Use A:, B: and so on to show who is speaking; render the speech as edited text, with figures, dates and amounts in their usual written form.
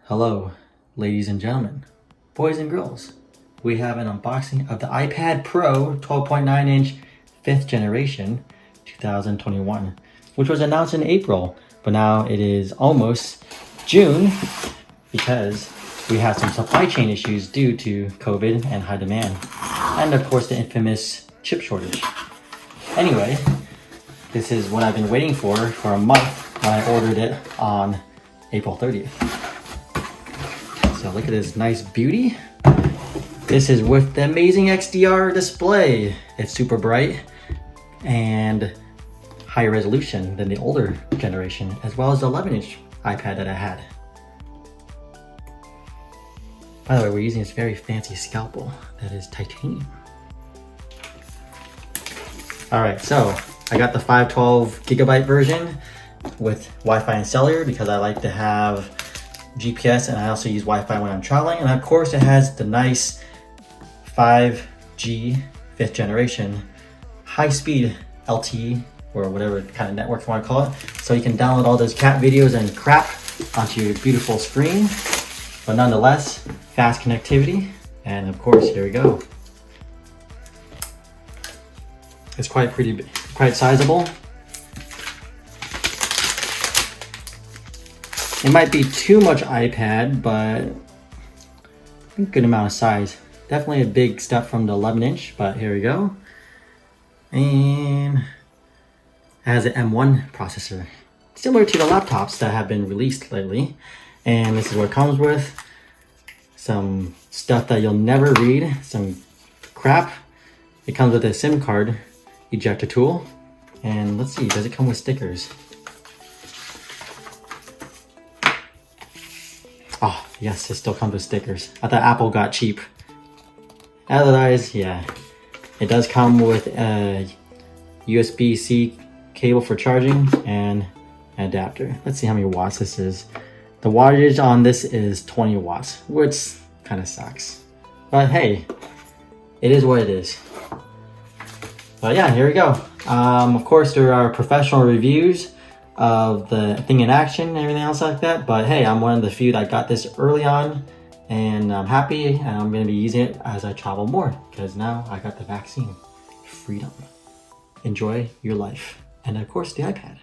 A: Hello, ladies and gentlemen, boys and girls. We have an unboxing of the iPad Pro 12.9-inch 5th generation 2021, which was announced in April, but now it is almost June because we have some supply chain issues due to COVID and high demand, and of course the infamous chip shortage. Anyway, this is what I've been waiting for a month when I ordered it on April 30th. So look at this nice beauty. This is with the amazing Xdr Display. It's super bright and higher resolution than the older generation, as well as the 11-inch iPad that I had. By the way, we're using this very fancy scalpel that is titanium. All right, so I got the 512 gigabyte version with Wi-Fi and cellular because I like to have GPS, and I also use Wi-Fi when I'm traveling. And of course it has the nice 5G 5th generation high-speed LTE, or whatever kind of network you want to call it, so you can download all those cat videos and crap onto your beautiful screen, but nonetheless fast connectivity. And of course, here we go. It's quite sizable. It might be too much iPad, but a good amount of size. Definitely a big step from the 11-inch, but here we go. And it has an M1 processor, similar to the laptops that have been released lately. And this is what it comes with. Some stuff that you'll never read, some crap. It comes with a SIM card ejector tool. And let's see, does it come with stickers? Oh, yes, it still comes with stickers. I thought Apple got cheap. Otherwise, yeah. It does come with a USB-C cable for charging and an adapter. Let's see how many watts this is. The wattage on this is 20 watts, which kind of sucks. But hey, it is what it is. But yeah, here we go. Of course, there are professional reviews of the thing in action and everything else like that, but hey, I'm one of the few that got this early on, and I'm happy, and I'm going to be using it as I travel more because now I got the vaccine. Freedom. Enjoy your life, and of course the iPad.